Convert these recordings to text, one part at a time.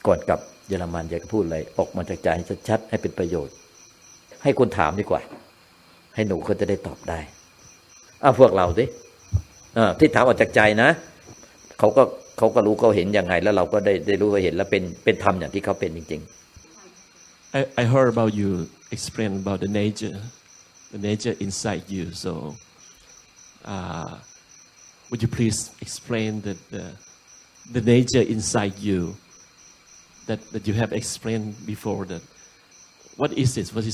ก่อนกลับเยอรมันอยากจะพูดอะไรออกมาจากใจชัดๆให้เป็นประโยชน์ให้คนถามดีกว่าให้หนูเขาจะได้ตอบได้พวกเราสิที่ถามออกจากใจนะเขาก็รู้เขาเห็นยังไงแล้วเราก็ได้รู้เขาเห็นแล้วเป็นธรรมอย่างที่เขาเป็นจริงๆ I heard about you explain about the nature inside you so would you please explain the nature inside you that you have explained before that what is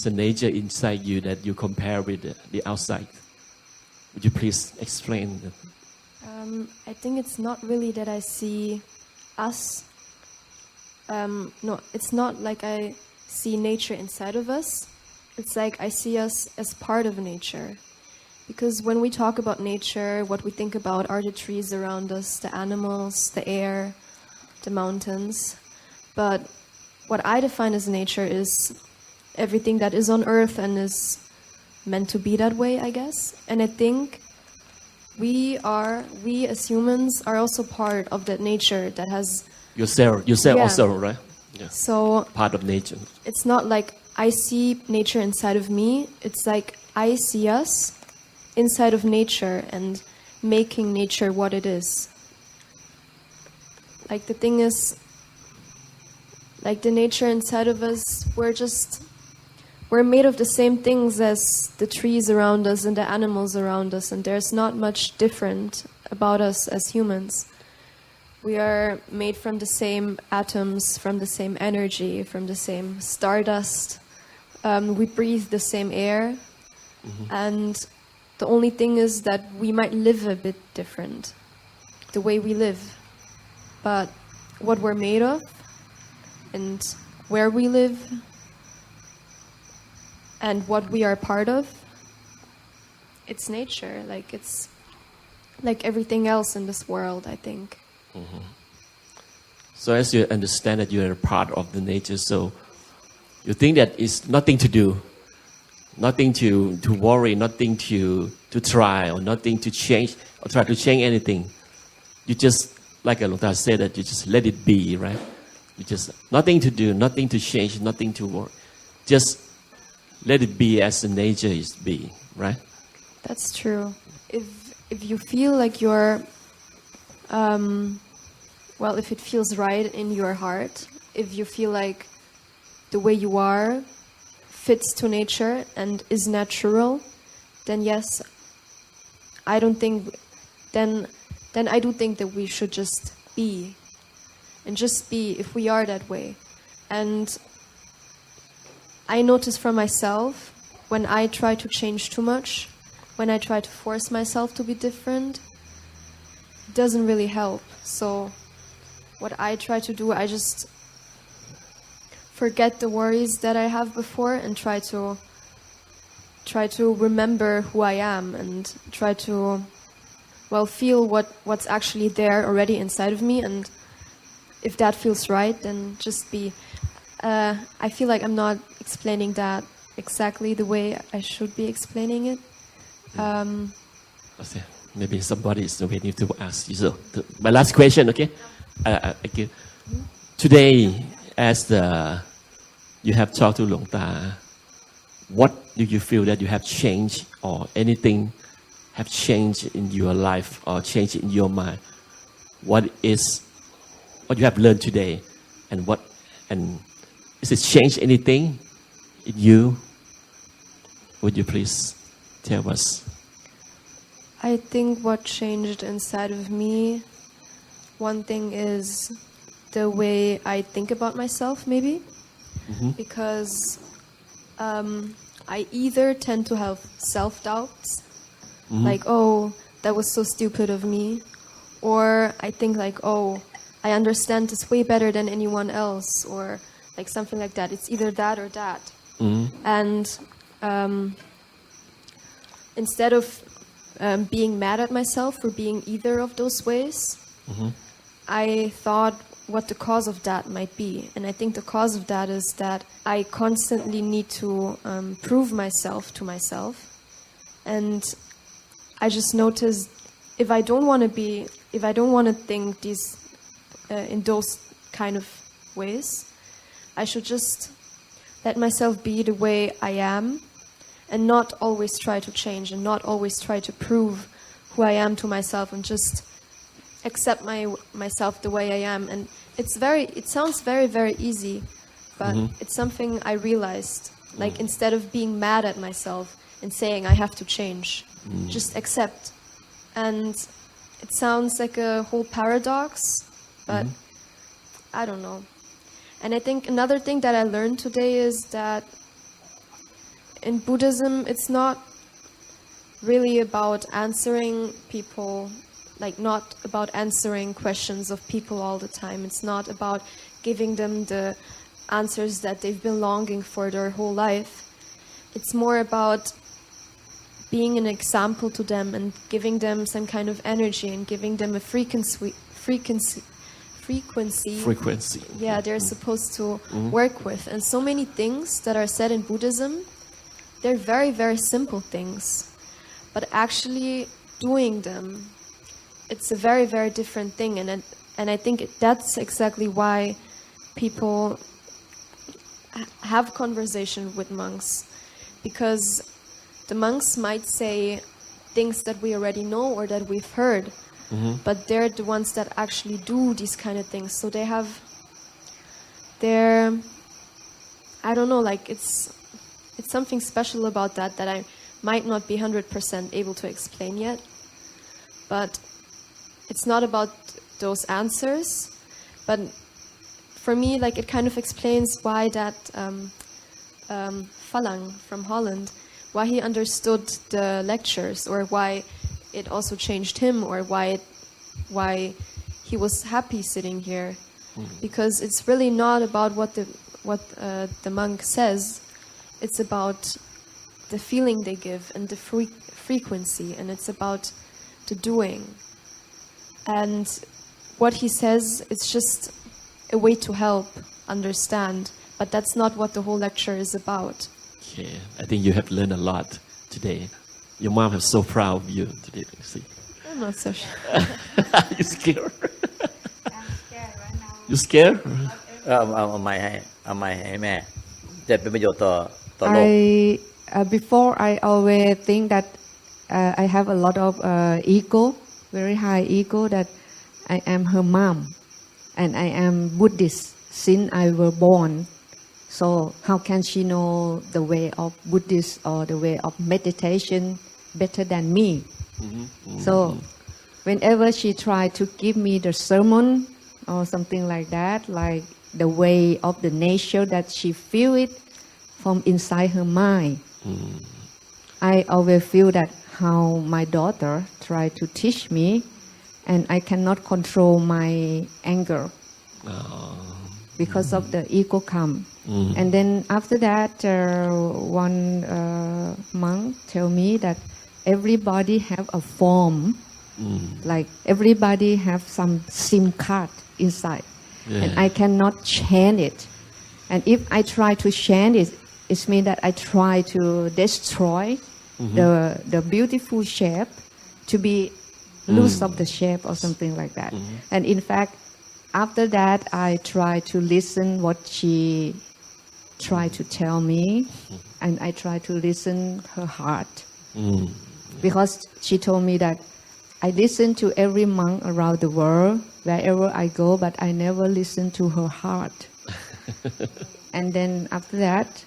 the nature inside you that you compare with the outside would you please explain that I think it's not really that I see us. No, it's not like I see nature inside of us. It's like I see us as part of nature. Because when we talk about nature, what we think about are the trees around us, the animals, the air, the mountains. But what I define as nature is everything that is on earth and is meant to be that way, I guess. And I think we as humans are also part of that nature that has yourself also, right? Yeah. So part of nature. It's not like I see nature inside of me. It's like I see us inside of nature and making nature what it is. Like the thing is, like the nature inside of us, we're made of the same things as the trees around us and the animals around us, and there's not much different about us as humans. We are made from the same atoms, from the same energy, from the same stardust. We breathe the same air, and the only thing is that we might live a bit different, the way we live. But what we're made of, and where we live, and what we are part of, it's nature. Like it's like everything else in this world, I think. So as you understand that you are a part of the nature, so you think that it's nothing to do, nothing to worry, nothing to try, or nothing to change, or try to change anything. You just, like Hluang Ta said, that you just let it be, right? You just, nothing to do, nothing to change, nothing to worry. Just let it be as the nature is be, right? That's true. If you feel like you're, if it feels right in your heart, if you feel like the way you are fits to nature and is natural, then yes, I don't think, then I do think that we should just be, and just be if we are that way. And I notice for myself, when I try to change too much, when I try to force myself to be different, it doesn't really help. So what I try to do, I just forget the worries that I have before and try to remember who I am and try to, feel what's actually there already inside of me, and if that feels right, then just be. I feel like I'm not explaining that exactly the way I should be explaining it. Maybe somebody is waiting to ask you. So my last question, okay? Okay. Today, as you have talked to Hluang Ta, what do you feel that you have changed, or anything have changed in your life or changed in your mind? What you have learned today, and is it changed anything in you? Would you please tell us? I think what changed inside of me, one thing is the way I think about myself, maybe. Because I either tend to have self-doubts, like, oh, that was so stupid of me, or I think like, oh, I understand this way better than anyone else, or like something like that. It's either that or that. And instead of being mad at myself for being either of those ways, I thought what the cause of that might be. And I think the cause of that is that I constantly need to prove myself to myself. And I just noticed if I don't want to think these in those kind of ways. I should just let myself be the way I am and not always try to change and not always try to prove who I am to myself and just accept myself the way I am. And it sounds very, very easy, but it's something I realized. Like instead of being mad at myself and saying I have to change, just accept. And it sounds like a whole paradox, but I don't know. And I think another thing that I learned today is that in Buddhism, it's not really about answering people, like not about answering questions of people all the time. It's not about giving them the answers that they've been longing for their whole life. It's more about being an example to them and giving them some kind of energy and giving them a frequency yeah, they're supposed to work with. And so many things that are said in Buddhism, they're very, very simple things. But actually doing them, it's a very, very different thing. And I think that's exactly why people have conversation with monks. Because the monks might say things that we already know or that we've heard. But they're the ones that actually do these kind of things. So they have their, I don't know, like it's something special about that I might not be 100% able to explain yet. But it's not about those answers. But for me, like it kind of explains why that Falang from Holland, why he understood the lectures or why it also changed him or why he was happy sitting here. Because it's really not about what the monk says. It's about the feeling they give and the frequency, and it's about the doing. And what he says, it's just a way to help understand, but that's not what the whole lecture is about. Okay, I think you have learned a lot today. Your mom is so proud of you today. See. I'm not so sure. You scared? I'm scared right now. You scared? เอาไม้ให้แม่จะเป็นประโยชน์ต่อโลก Before I always think that I have a lot of ego, very high ego, that I am her mom and I am Buddhist since I was born. So how can she know the way of Buddhist or the way of meditation better than me? So whenever she tried to give me the sermon or something like that, like the way of the nature that she feel it from inside her mind, I always feel that how my daughter tried to teach me and I cannot control my anger because of the ego come. And then after that, one monk tell me that everybody have a form, like everybody have some SIM card inside, and I cannot change it. And if I try to change it, it means that I try to destroy the beautiful shape to be loose of the shape or something like that. And in fact, after that, I try to listen what she try to tell me, and I try to listen her heart. Because she told me that I listen to every monk around the world, wherever I go, but I never listen to her heart. And then after that,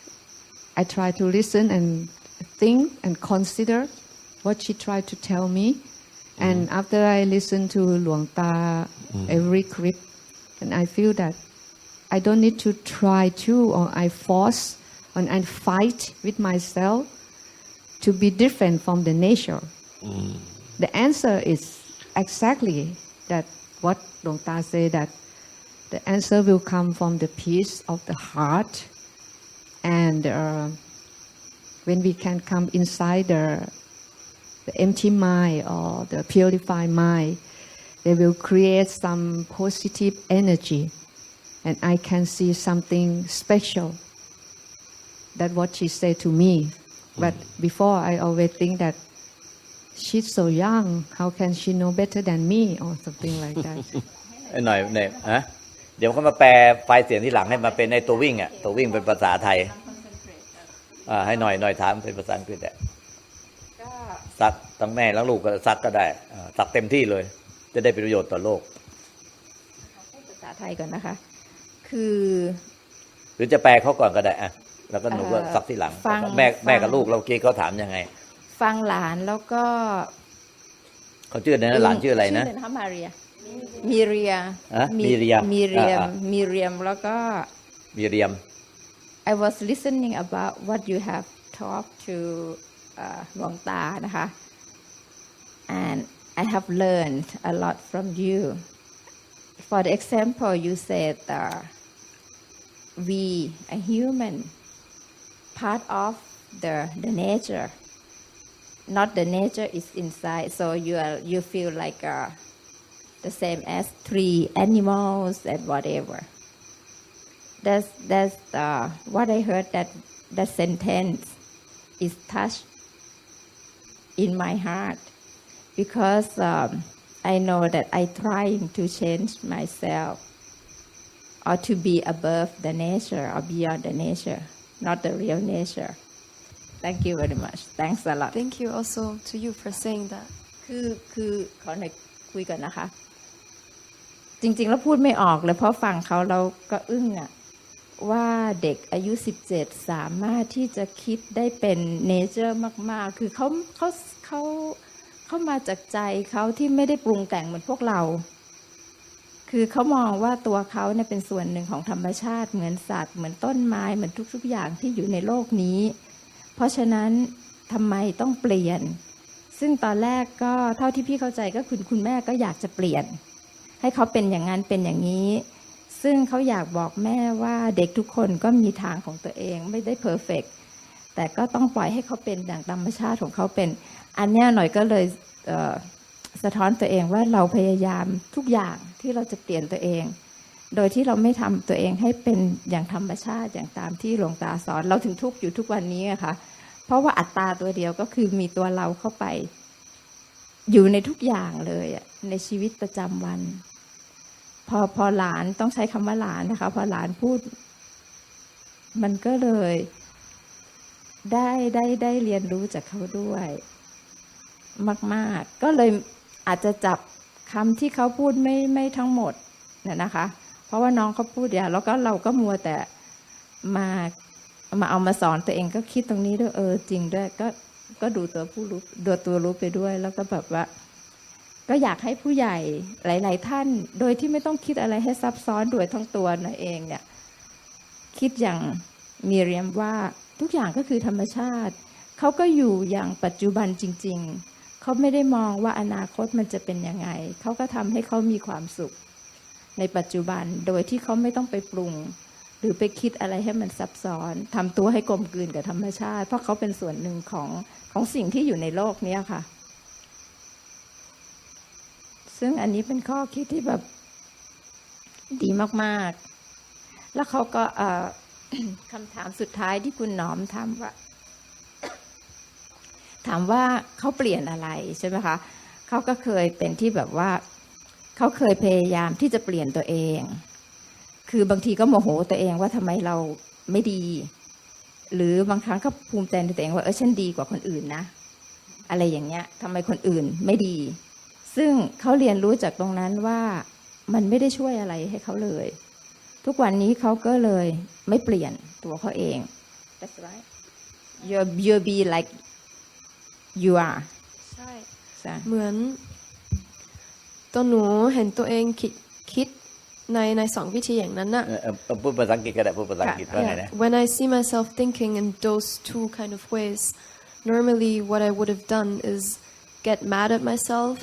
I try to listen and think and consider what she tried to tell me. And after I listen to Luang Ta every clip, and I feel that I don't need to try to, or I force, and I fight with myself to be different from the nature. The answer is exactly that what Luang Ta say, that the answer will come from the peace of the heart. And when we can come inside the empty mind or the purified mind, they will create some positive energy. And I can see something special. That's what she said to me. But before, I always think that she's so young. How can she know better than me or something like that? หน่อยฮะ เดี๋ยวเขามาแปลไฟล์เสียงที่หลังให้มาเป็นในตัววิ่งอ่ะตัววิ่งเป็นภาษาไทยให้หน่อยถามเป็นภาษาอังกฤษอ่ะซักทั้งแม่ทั้งลูกก็ซักก็ได้ซักเต็มที่เลยจะได้เป็นประโยชน์ต่อโลกภาษาไทยก่อนนะคะคือหรือจะแปลเขาก่อนก็ได้อ่ะแล้วก็หนูก็ซักที่หลังแม่กับลูกเราเมื่อกี้เขาถามยังไงฟังหลานแล้วก็เขาชื่ออะไรนะหลานชื่ออะไรนะชื่ออะไรคะมีเรียแล้วก็มีเรียม I was listening about what you have talked to หลวงตานะคะ and I have learned a lot from you for the example you said we a human part of the nature not the nature is inside so you feel like the same as tree animals and whatever that's what I heard that sentence is touched in my heart because I know that I trying to change myself or to be above the nature or beyond the nature not the real nature thank you very much thanks a lot thank you also to you for saying that คือขอหน่อยคุยกันนะคะจริงๆแล้วพูดไม่ออกเลยเพราะฟังเขาเราก็อึ้งอะว่าเด็กอายุ17สามารถที่จะคิดได้เป็นเนเจอร์มากๆคือเขามาจากใจเขาที่ไม่ได้ปรุงแต่งเหมือนพวกเราคือเขามองว่าตัวเขาเนี่ยเป็นส่วนหนึ่งของธรรมชาติเหมือนสัตว์เหมือนต้นไม้เหมือนทุกๆอย่างที่อยู่ในโลกนี้เพราะฉะนั้นทำไมต้องเปลี่ยนซึ่งตอนแรกก็เท่าที่พี่เข้าใจก็คุณแม่ก็อยากจะเปลี่ยนให้เขาเป็นอย่างนั้นเป็นอย่างนี้ซึ่งเขาอยากบอกแม่ว่าเด็กทุกคนก็มีทางของตัวเองไม่ได้เพอร์เฟกต์แต่ก็ต้องปล่อยให้เขาเป็นอย่างธรรมชาติของเขาเป็นอันนี้หน่อยก็เลยสะท้อนตัวเองว่าเราพยายามทุกอย่างที่เราจะเปลี่ยนตัวเองโดยที่เราไม่ทำตัวเองให้เป็นอย่างธรรมชาติอย่างตามที่หลวงตาสอนเราถึงทุกข์อยู่ทุกวันนี้อะค่ะเพราะว่าอัตตาตัวเดียวก็คือมีตัวเราเข้าไปอยู่ในทุกอย่างเลยในชีวิตประจำวันพอหลานต้องใช้คำว่าหลานนะคะพอหลานพูดมันก็เลยได้เรียนรู้จากเขาด้วยมากๆก็เลยอาจจะจับคำที่เขาพูดไม่ทั้งหมดนะคะเพราะว่าน้องเขาพูดอย่างแล้วก็เราก็มัวแต่มาเอามาสอนตัวเองก็คิดตรงนี้ด้วยจริงด้วยก็ดูตัวผู้รู้ดูตัวรู้ไปด้วยแล้วก็แบบว่าก็อยากให้ผู้ใหญ่หลายๆท่านโดยที่ไม่ต้องคิดอะไรให้ซับซ้อนด้วยทั้งตัวนั่นเองเนี่ยคิดอย่างมีเรียมว่าทุกอย่างก็คือธรรมชาติเขาก็อยู่อย่างปัจจุบันจริงๆเขาไม่ได้มองว่าอนาคตมันจะเป็นยังไงเขาก็ทำให้เขามีความสุขในปัจจุบันโดยที่เขาไม่ต้องไปปรุงหรือไปคิดอะไรให้มันซับซ้อนทำตัวให้กลมกลืนกับธรรมชาติเพราะเขาเป็นส่วนหนึ่งของสิ่งที่อยู่ในโลกนี้ค่ะซึ่งอันนี้เป็นข้อคิดที่แบบดีมากๆแล้วเขาก็คำถามสุดท้ายที่คุณหนอมถามว่าเขาเปลี่ยนอะไรใช่ไหมคะเขาก็เคยเป็นที่แบบว่าเขาเคยพยายามที่จะเปลี่ยนตัวเองคือบางทีก็โมโหตัวเองว่าทำไมเราไม่ดีหรือบางครั้งก็ภูมิใจในตัวเองว่าฉันดีกว่าคนอื่นนะอะไรอย่างเงี้ยทำไมคนอื่นไม่ดีซึ่งเขาเรียนรู้จากตรงนั้นว่ามันไม่ได้ช่วยอะไรให้เขาเลยทุกวันนี้เขาก็เลยไม่เปลี่ยนตัวเขาเอง That's right you'll be like you are ใช่เหมือนตัวหนูเห็นตัวเองคิดในสองวิธีอย่างนั้นน่ะพูดภาษาอังกฤษก็ได้พูดภาษาอังกฤษว่าไงนะ When I see myself thinking in those two kind of ways normally what I would have done is get mad at myself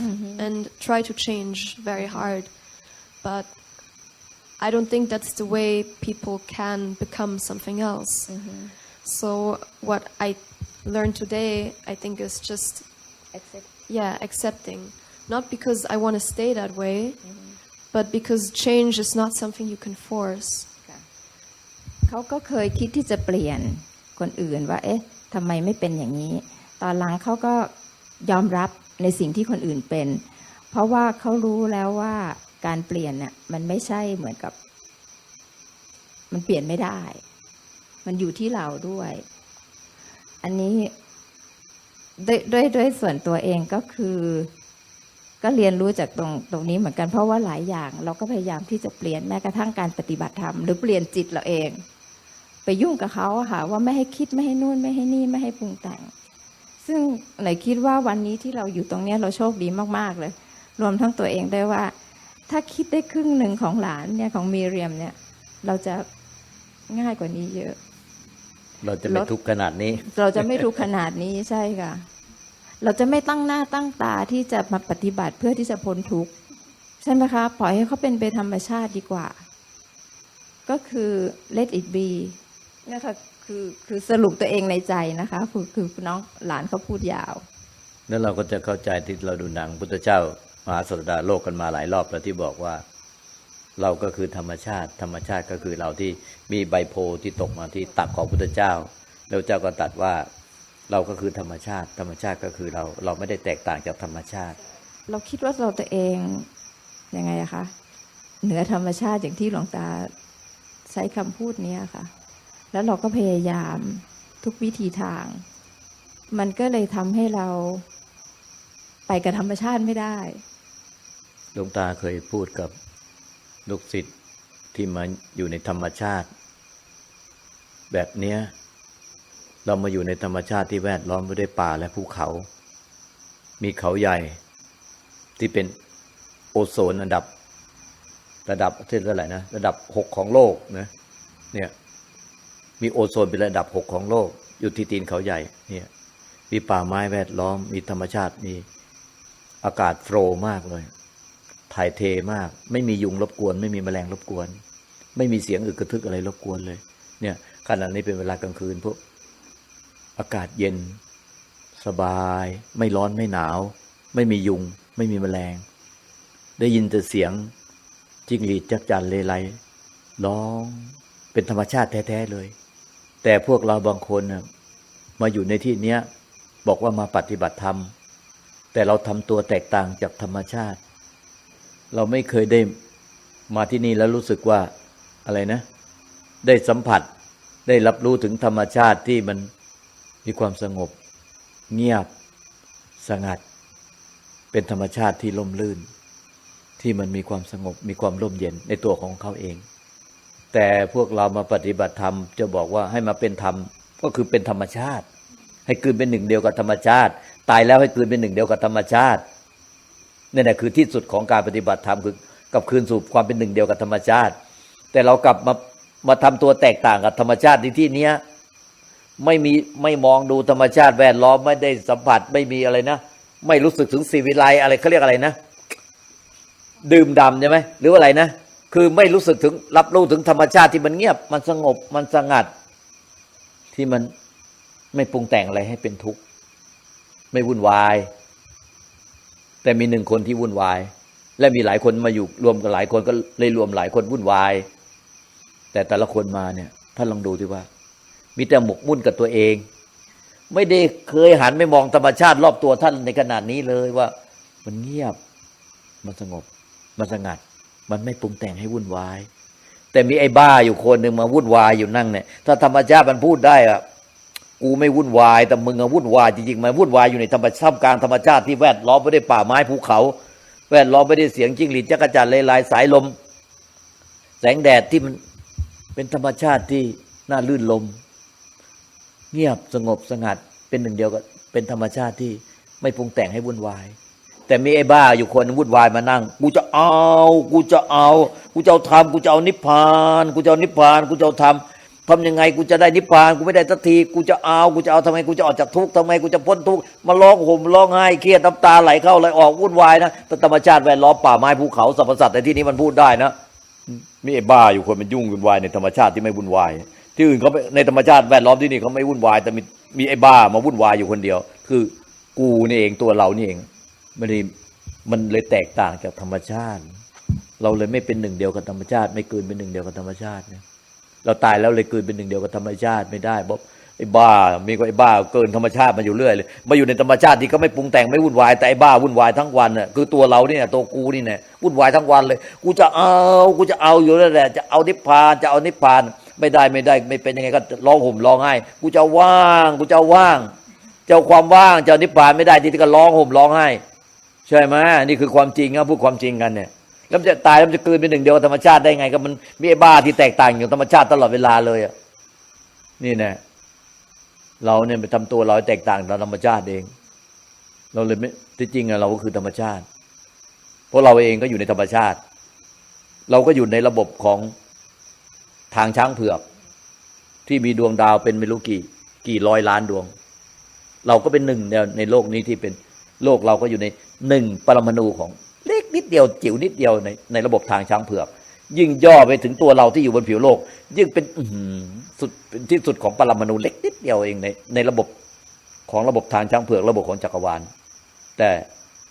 and try to change very hard but I don't think that's the way people can become something else so what I learned today I think is just accepting not because I want to stay that way but because change is not something you can force เขาก็เคยคิดที่จะเปลี่ยนคนอื่นว่าทำไมไม่เป็นอย่างนี้ตอนหลังเขาก็ยอมรับในสิ่งที่คนอื่นเป็นเพราะว่าเขารู้แล้วว่าการเปลี่ยนเนี่ยมันไม่ใช่เหมือนกับ มันเปลี่ยนไม่ได้ มันอยู่ที่เราด้วย อันนี้ด้วยส่วนตัวเองก็คือก็เรียนรู้จากตรงนี้เหมือนกันเพราะว่าหลายอย่างเราก็พยายามที่จะเปลี่ยนแม้กระทั่งการปฏิบัติธรรมหรือเปลี่ยนจิตเราเองไปยุ่งกับเขาอะค่ะว่าไม่ให้คิดไม่ให้นู่นไม่ให้นี่ไม่ให้ปรุงแต่งซึ่งไหนคิดว่าวันนี้ที่เราอยู่ตรงนี้เราโชคดีมากๆเลยรวมทั้งตัวเองได้ว่าถ้าคิดได้ครึ่งหนึ่งของหลานเนี่ยของมีเรียมเนี่ยเราจะง่ายกว่านี้เยอะเราจะไม่ทุกข์ขนาดนี้เราจะไม่ทุกข์ขนาดนี้ใช่ค่ะเราจะไม่ตั้งหน้าตั้งตาที่จะมาปฏิบัติเพื่อที่จะพ้นทุกข์ใช่ไหมคะปล่อยให้เขาเป็นไปธรรมชาติดีกว่าก็คือ let it be นี่ค่ะคือสรุปตัวเองในใจนะคะคือน้องหลานเขาพูดยาวแล้วเราก็จะเข้าใจที่เราดูหนังพุทธเจ้ามหาศาสดาโลกกันมาหลายรอบแล้วที่บอกว่าเราก็คือธรรมชาติธรรมชาติก็คือเราที่มีใบโพที่ตกมาที่ตักของพุทธเจ้าแล้วเจ้าก็ตรัสว่าเราก็คือธรรมชาติธรรมชาติก็คือเราไม่ได้แตกต่างจากธรรมชาติเราคิดว่าเราตัวเองยังไงอะคะเหนือธรรมชาติอย่างที่หลวงตาใช้คำพูดนี้ค่ะแล้วเราก็พยายามทุกวิธีทางมันก็เลยทำให้เราไปกับธรรมชาติไม่ได้หลวงตาเคยพูดกับลูกศิษย์ที่มาอยู่ในธรรมชาติแบบเนี้ยเรามาอยู่ในธรรมชาติที่แวดล้อมไปด้วยป่าและภูเขามีเขาใหญ่ที่เป็นโอโซนระดับที่เท่าไหร่นะระดับ6ของโลกนะเนี่ยมีโอโซนเป็นระดับ6ของโลกอยู่ที่ตีนเขาใหญ่เนี่ยมีป่าไม้แวดล้อมมีธรรมชาติมีอากาศโฟลว์มากเลยถ่ายเทมากไม่มียุงรบกวนไม่มีแมลงรบกวนไม่มีเสียงอึกกระทึกอะไรรบกวนเลยเนี่ยขณะนี้เป็นเวลากลางคืนพวกอากาศเย็นสบายไม่ร้อนไม่หนาวไม่มียุงไม่มีแมลงได้ยินแต่เสียงจิ้งหรีดจักจั่นเลไลร้องเป็นธรรมชาติแท้ๆเลยแต่พวกเราบางคนมาอยู่ในที่เนี้ยบอกว่ามาปฏิบัติธรรมแต่เราทำตัวแตกต่างจากธรรมชาติเราไม่เคยได้มาที่นี่แล้วรู้สึกว่าอะไรนะได้สัมผัสได้รับรู้ถึงธรรมชาติที่มันมีความสงบเงียบสงัดเป็นธรรมชาติที่ร่มรื่นที่มันมีความสงบมีความร่มเย็นในตัวของเขาเองแต่พวกเรามาปฏิบัติธรรมจะบอกว่าให้มาเป็นธรรมก็คือเป็นธรรมชาติให้กลืนเป็นหนึ่งเดียวกับธรรมชาติตายแล้วให้กลืนเป็นหนึ่งเดียวกับธรรมชาตินี่แหละคือที่สุดของการปฏิบัติธรรมคือกลับคืนสู่ความเป็นหนึ่งเดียวกับธรรมชาติแต่เรากลับมาทำตัวแตกต่างกับธรรมชาติที่เนี้ยไม่มองดูธรรมชาติแวดล้อมไม่ได้สัมผัสไม่มีอะไรนะไม่รู้สึกถึงสีวิไลอะไรเขาเรียกอะไรนะดื่มด่ำใช่ไหมหรืออะไรนะคือไม่รู้สึกถึงรับรู้ถึงธรรมชาติที่มันเงียบมันสงบมันสงัดที่มันไม่ปรุงแต่งอะไรให้เป็นทุกข์ไม่วุ่นวายแต่มีหนึ่งคนที่วุ่นวายและมีหลายคนมาอยู่รวมกันหลายคนก็เลยรวมหลายคนวุ่นวายแต่ละคนมาเนี่ยท่านลองดูดิว่ามีแต่หมกมุ่นกับตัวเองไม่ได้เคยหันไม่มองธรรมชาติรอบตัวท่านในขนาดนี้เลยว่ามันเงียบมันสงบมันสงัดมันไม่ปรุงแต่งให้วุ่นวายแต่มีไอ้บ้าอยู่คนหนึ่งมาวุ่นวายอยู่นั่งเนี่ยถ้าธรรมชาติมันพูดได้อะกูไม่วุ่นวายแต่มึงอะวุ่นวายจริงๆมันวุ่นวายอยู่ในธรรมชาติกลางธรรมชาติที่แวดล้อมไปด้วยป่าไม้ภูเขาแวดล้อมไปด้วยเสียงจิ้งหรีดจักจั่นเลไลสายลมแสงแดดที่มันเป็นธรรมชาติที่น่าลื่นลมเงียบสงบสงัดเป็นหนึ่งเดียวกับเป็นธรรมชาติที่ไม่ปรุงแต่งให้วุ่นวายแต่มีไอ้บ้าอยู่คนวุ่นวายมานั่งกูจะเอาทำกูจะเอานิพพานกูจะเอานิพพานกูจะเอาทำยังไงกูจะได้นิพพานกูไม่ได้สักทีกูจะเอาทำไมกูจะออกจากทุกข์ทำไมกูจะพ้นทุกข์มาร้องห่มร้องไห้เครียดน้ำตาไหลเข้าไหลออกวุ่นวายนะแต่ธรรมชาติแวดล้อมป่าไม้ภูเขาสรรพสัตว์ในที่นี้มันพูดได้นะมีไอ้บ้าอยู่คนมันยุ่งวุ่นวายในธรรมชาติที่ไม่วุ่นวายที่อื่นเขาในธรรมชาติแวดล้อมที่นี่เขาไม่วุ่นวายแต่มีไอ้บ้ามาวุ่นวายอยู่คนเดียวคือกูนี่เองตัวเรานี่เองไม่ได้มันเลยแตกต่างจากธรรมชาติเราเลยไม่เป็นหนึ่งเดียวกับธรรมชาติไม่กลืนเป็นหนึ่งเดียวกับธรรมชาติเนี่ยเราตายแล้วเลยกลืนเป็นหนึ่งเดียวกับธรรมชาติไม่ได้บอกไอ้บ้ามีก็ไอ้บ้าเกินธรรมชาติมาอยู่เรื่อยเลยมาอยู่ในธรรมชาติที่ก็ไม่ปรุงแต่งไม่วุ่นวายแต่ไอ้บ้าวุ่นวายทั้งวันน่ะคือตัวเราเนี่ยตัวกูนี่เนี่ยวุ่นวายทั้งวันเลยกูจะเอาอยู่นั่นแหละจะเอานิพพานจะเอานิพพาน ไม่ได้ไม่เป็นยังไงก็ร้องห่มร้องไห้กูจะว่างกูจะว่างเจ้าความว่างเจ้านิพพานไม่ได้ที่ก็ร้องห่มร้องไห้ใช่ไหมนี่คือความจริงนะพูดความจริงกันเนี่ยแล้วจะตายแล้วจะกลืนเป็นหนึ่งเดียวกับธรรมชาติได้ไงก็มันมีไอ้บ้าที่แตกต่างอยู่ธรรมชาติตลอดเวลาเลยอ่ะนี่แน่เราเนี่ยไปทำตัวเราแตกต่างจากธรรมชาติเองเราเลยไม่ที่จริงอะเราก็คือธรรมชาติเพราะเราเองก็อยู่ในธรรมชาติเราก็อยู่ในระบบของทางช้างเผือกที่มีดวงดาวเป็นไม่รู้กี่ร้อยล้านดวงเราก็เป็นหนึ่งในโลกนี้ที่เป็นโลกเราก็อยู่ในหนึ่งปรมาณูของเล็กนิดเดียวจิ๋วนิดเดียวในระบบทางช้างเผือกยิ่งย่อไปถึงตัวเราที่อยู่บนผิวโลกยิ่งเป็นสุดเป็นที่สุดของปรมาณูเล็กนิดเดียวเองในระบบของระบบทางช้างเผือกระบบของจักรวาลแต่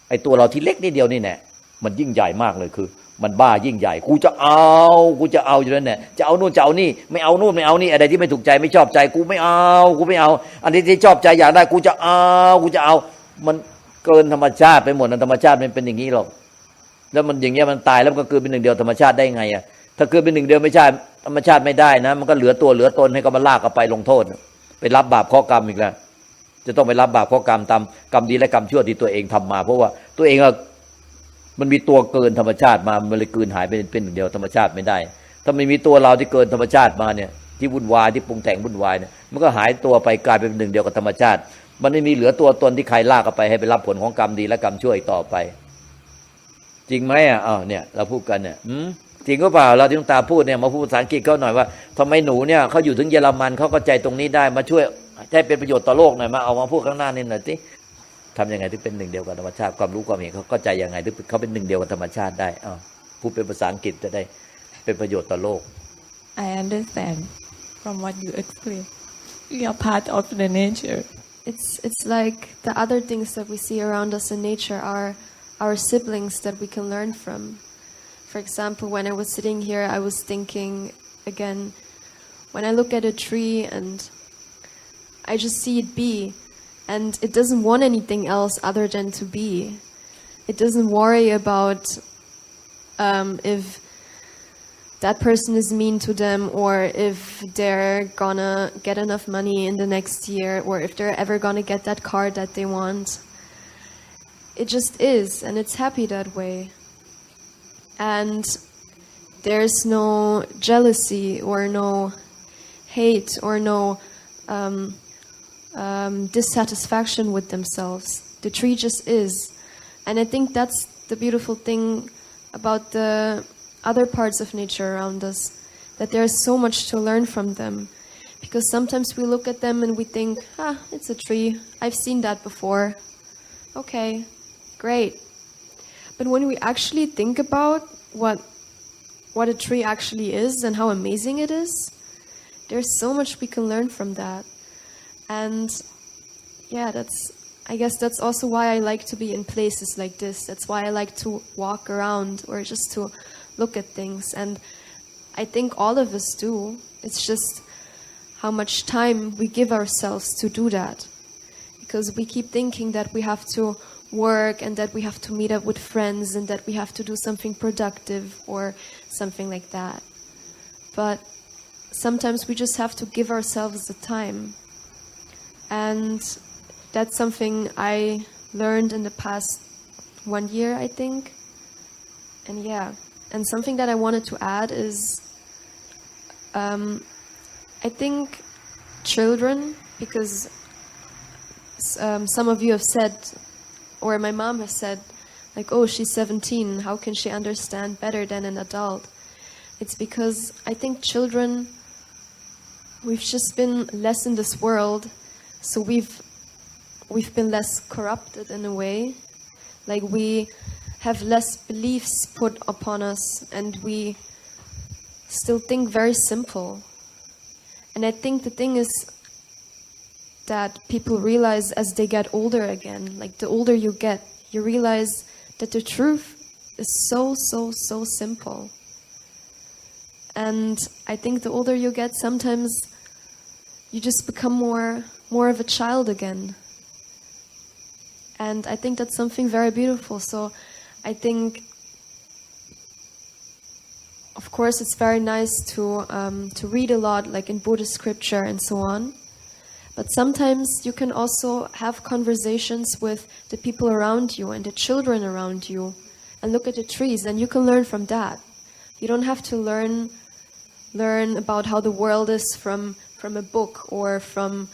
ไอตัวเราที่เล็กนิดเดียวนี่แน่มันยิ่งใหญ่มากเลยคือมันบ้ายิ่งใหญ่กูจะเอาอยู่นั่นแหละจะเอานู่นจะเอานี่ไม่เอานู่นไม่เอานี่อะไรที่ไม่ถูกใจไม่ชอบใจกูไม่เอาอันนี้ที่ชอบใจอยากได้กูจะเอามันเกินธรรมชาติไปหมดนะธรรมชาติมันเป็นอย่างนี้หรอกแล้วมันอย่างเงี้ยมันตายแล้วมันก็เกิดเป็นหนึ่งเดียวธรรมชาติได้ไงอ่ะถ้าเกิดเป็นหนึ่งเดียวไม่ใช่ธรรมชาติไม่ได้นะมันก็เหลือตัวเหลือตนให้ก็มาลากเอาไปลงโทษไปรับบาปข้อกรรมอีกแล้วจะต้องไปรับบาปข้อกรรมตามกรรมดีและกรรมชั่วที่ตัวเองทำมาเพราะว่าตัวเองมันมีตัวเกินธรรมชาติมามันเลยกลืนหายไปเป็นหนึ่งเดียวธรรมชาติไม่ได้ถ้าไม่มีตัวเราที่เกินธรรมชาติมาเนี่ยที่วุ่นวายที่ปรุงแต่งวุ่นวายเนี่ยมันก็หายตัวไปกลายเป็นหนึ่งเดียวกับธรรมชาติมันไม่มีเหลือตัวตนที่ใครลากเอาไปให้ไปรับผลของกรรมดีและกรรมชั่วอีกต่อไปจริงไหมอ่ะเนี่ยเราพูดกันเนี่ยจริงก็เปล่าเราที่หลวงตาพูดเนี่ยมาพูดภาษาอังกฤษเขาหน่อยว่าทำไมหนูเนี่ยเขาอยู่ถึงเยอรมันเขาเข้าใจตรงนี้ได้มาช่วยให้เป็นประโยชน์ต่อโลกหน่อยมาเอามาพูดข้างหน้านี่หน่อยสิทำยังไงถึงเป็นหนึ่งเดียวกับธรรมชาติความรู้ความเห็นเขาเข้าใจยังไงถึงเขาเป็นหนึ่งเดียวกับธรรมชาติได้พูดเป็นภาษาอังกฤษจะได้เป็นประโยชน์ต่อโลก I understand from what you explain. You are part of the nature. It's like the other things that we see around us in nature are our siblings that we can learn from. For example, when I was sitting here, I was thinking again, when I look at a tree and I just see it be, and it doesn't want anything else other than to be. It doesn't worry about if that person is mean to them or if they're gonna get enough money in the next year or if they're ever gonna get that car that they want. It just is, and it's happy that way. And there's no jealousy or no hate or no dissatisfaction with themselves. The tree just is. And I think that's the beautiful thing about the other parts of nature around us, that there's so much to learn from them. Because sometimes we look at them and we think, it's a tree. I've seen that before. Okay, great. But when we actually think about what a tree actually is and how amazing it is, there's so much we can learn from that. And yeah, I guess that's also why I like to be in places like this. That's why I like to walk around or just to look at things. And I think all of us do. It's just how much time we give ourselves to do that. Because we keep thinking that we have to work and that we have to meet up with friends and that we have to do something productive or something like that. But sometimes we just have to give ourselves the time. And that's something I learned in the past 1 year, I think. And yeah, and something that I wanted to add is I think children, because some of you have said, or my mom has said, like, oh, she's 17, how can she understand better than an adult? It's because I think children, we've just been less in this world, so we've been less corrupted in a way. Like, we have less beliefs put upon us, and we still think very simple. And I think the thing is that people realize as they get older again, like the older you get, you realize that the truth is so, so, so simple. And I think the older you get, sometimes you just become more of a child again. And I think that's something very beautiful. So I think of course, it's very nice to read a lot, like in Buddhist scripture and so on. But sometimes you can also have conversations with the people around you and the children around you, and look at the trees, and you can learn from that. You don't have to learn about how the world is from a book or from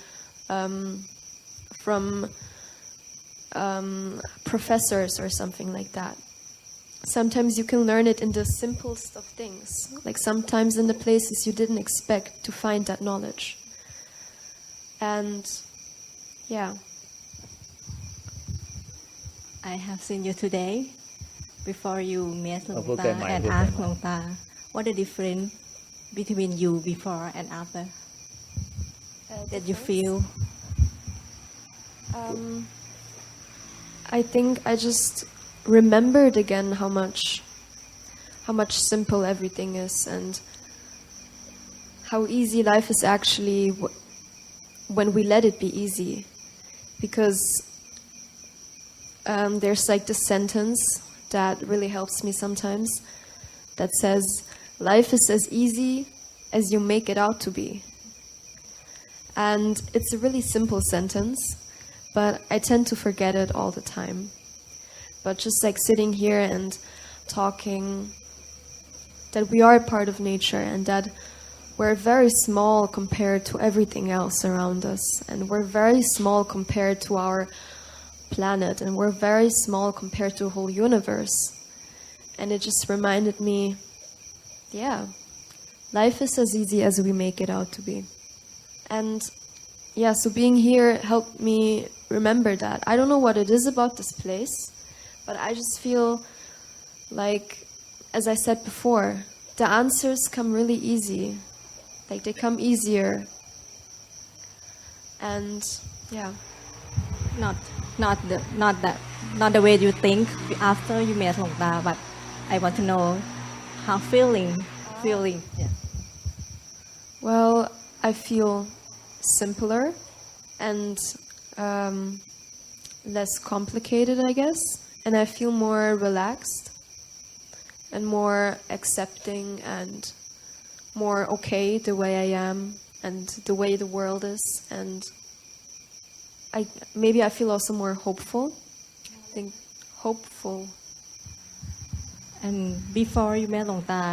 professors or something like that. Sometimes you can learn it in the simplest of things, like sometimes in the places you didn't expect to find that knowledge. And yeah. I have seen you today before you met หลวงตา and พูด asked หลวงตา what the difference between you before and after that you feel. I think I just remembered again how much simple everything is, and how easy life is actually when we let it be easy. Because there's like this sentence that really helps me sometimes that says, life is as easy as you make it out to be. And it's a really simple sentence, but I tend to forget it all the time. But just like sitting here and talking, that we are a part of nature and that we're very small compared to everything else around us. And we're very small compared to our planet. And we're very small compared to the whole universe. And it just reminded me, yeah, life is as easy as we make it out to be. And yeah, so being here helped me remember that. I don't know what it is about this place, but I just feel like, as I said before, the answers come really easy. Like they come easier. And yeah. Not the way you think after you met หลวงตา but I want to know how feeling. Yeah. Well, I feel simpler and less complicated, I guess. And I feel more relaxed and more accepting and more okay the way I am and the way the world is. And maybe I feel also more hopeful. I think hopeful. And before you met หลวงตา,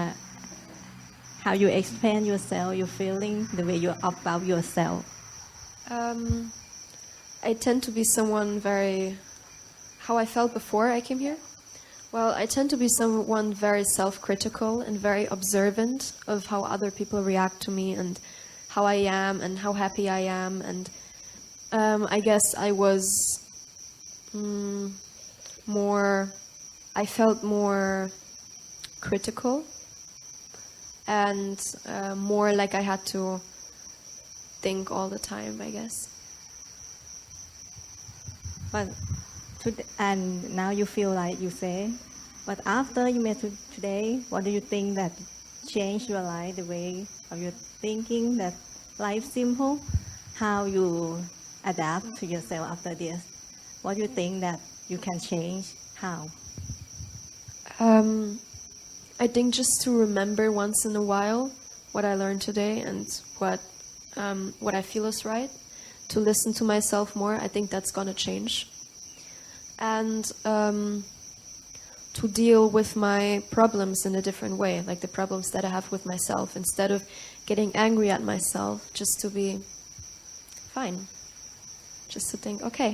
how you explain yourself, your feeling, the way you about yourself? I tend to be someone how I felt before I came here? Well, I tend to be someone very self-critical and very observant of how other people react to me and how I am and how happy I am. And I guess I was I felt more critical and more like I had to think all the time, I guess. And now you feel like you say, but after you met today, what do you think that changed your life, the way of your thinking, that life simple, how you adapt to yourself after this? What do you think that you can change? How? I think just to remember once in a while what I learned today and what I feel is right, to listen to myself more. I think that's going to change. And to deal with my problems in a different way, like the problems that I have with myself, instead of getting angry at myself, just to be fine. Just to think, okay.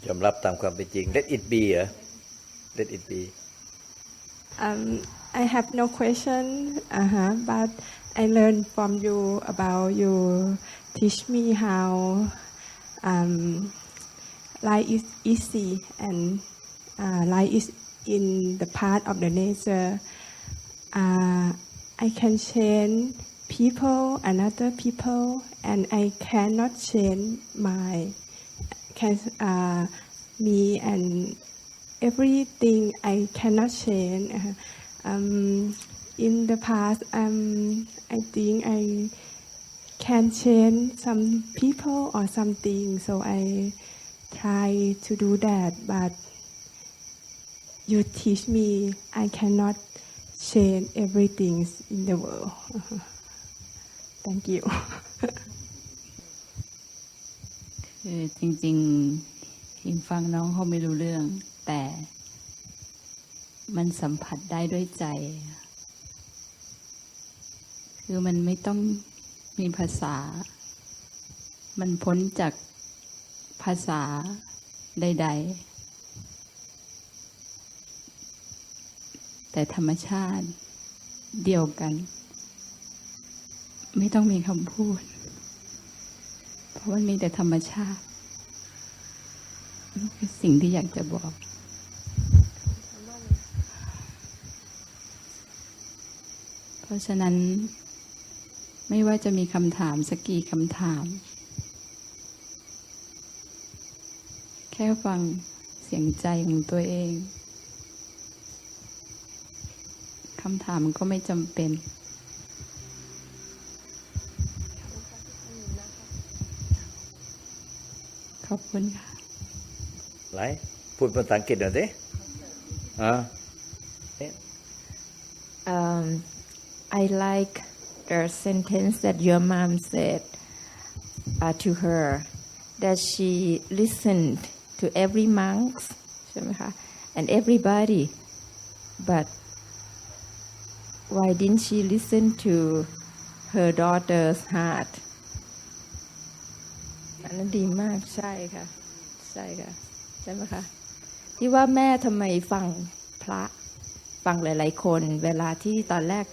ยอมรับตามความเป็นจริง Let it be เหรอ Let it be. I have no question, but I learned from you about you teach me how life is easy and life is in the part of the nature. I can change people, another people, and I cannot change me and everything I cannot change. In the past, I think I can change some people or something, so I try to do that, but you teach me I cannot change everything in the world. Thank you. คือจริงๆหิงฟังน้องเขาไม่รู้เรื่องแต่มันสัมผัสได้ด้วยใจคือมันไม่ต้องมีภาษามันพ้นจากภาษาใดๆแต่ธรรมชาติเดียวกันไม่ต้องมีคำพูดเพราะมันมีแต่ธรรมชาตินี่คือสิ่งที่อยากจะบอกเพราะฉะนั้นไม่ว่าจะมีคำถามสักกี่คำถามแค่ฟังเสียงใจของตัวเองคำถามก็ไม่จำเป็นขอบคุณค่ะไรพูดภาษาอังกฤษหน่อยสิI like the sentence that your mom said to her that she listened to every monk ใช่ไหมคะ and everybody but why didn't she listen to her daughter's heart อันนั้นดีมากใช่ค่ะใช่ค่ะใช่ไหมคะที่ว่าแม่ทำไมฟังพระฟังหลายๆคนเวลาที่ตอนแรก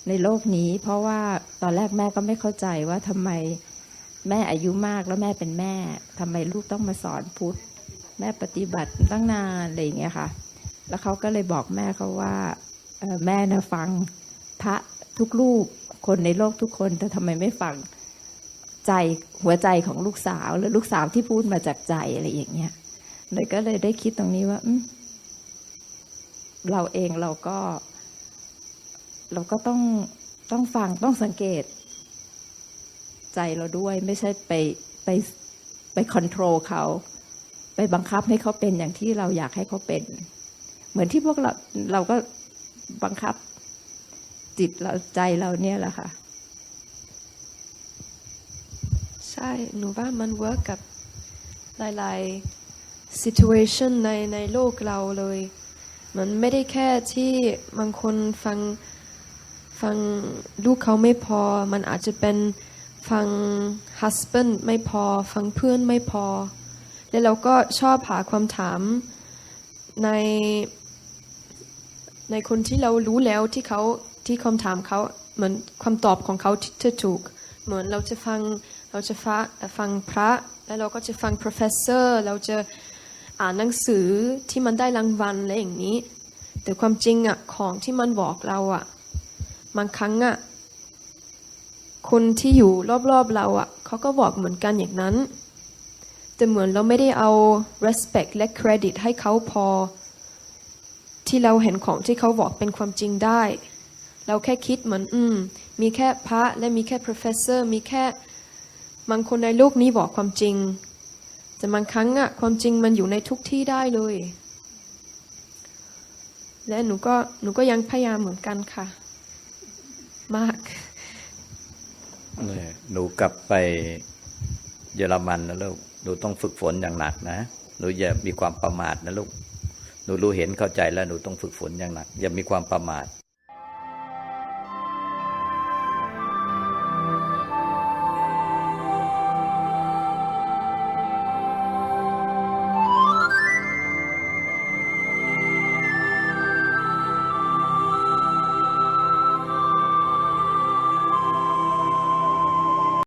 ในโลกนี้เพราะว่าตอนแรกแม่ก็ไม่เข้าใจว่าทำไมแม่อายุมากแล้วแม่เป็นแม่ทำไมลูกต้องมาสอนพุทธแม่ปฏิบัติตั้งนานอะไรอย่างเงี้ยค่ะแล้วเขาก็เลยบอกแม่เขาว่าแม่นะฟังพระทุกรูปคนในโลกทุกคนแต่ทำไมไม่ฟังใจหัวใจของลูกสาวหรือลูกสาวที่พูดมาจากใจอะไรอย่างเงี้ยเลยก็เลยได้คิดตรงนี้ว่าเราเองเราก็ต้องฟังต้องสังเกตใจเราด้วยไม่ใช่ไปคอนโทรลเขาไปบังคับให้เขาเป็นอย่างที่เราอยากให้เขาเป็นเหมือนที่พวกเราก็บังคับจิตเราใจเราเนี่ยแหละค่ะใช่หนูว่ามันเวิร์กกับหลายๆ situation ในโลกเราเลยมันไม่ได้แค่ที่บางคนฟังลูกเขาไม่พอมันอาจจะเป็นฟัง husband ไม่พอฟังเพื่อนไม่พอแล้วเราก็ชอบหาความถามในคนที่เรารู้แล้วที่คำถามเขาเหมือนคำตอบของเขาที่ถูกเหมือนเราจะฟังพระแล้วเราก็จะฟัง professor เราจะอ่านหนังสือที่มันได้รางวัลอะไรอย่างนี้แต่ความจริงอ่ะของที่มันบอกเราอ่ะบางครั้งอ่ะคนที่อยู่รอบๆเราอ่ะเขาก็บอกเหมือนกันอย่างนั้นแต่เหมือนเราไม่ได้เอา respect และ credit ให้เขาพอที่เราเห็นของที่เขาบอกเป็นความจริงได้เราแค่คิดเหมือนมีแค่พระและมีแค่ professor มีแค่บางคนในโลกนี้บอกความจริงแต่บางครั้งอะความจริงมันอยู่ในทุกที่ได้เลยและหนูก็ยังพยายามเหมือนกันค่ะมากหนูกลับไปเยอรมันนะลูกหนูต้องฝึกฝนอย่างหนักนะหนูอย่ามีความประมาทนะลูกหนูรู้เห็นเข้าใจแล้วหนูต้องฝึกฝนอย่างหนักอย่ามีความประมาท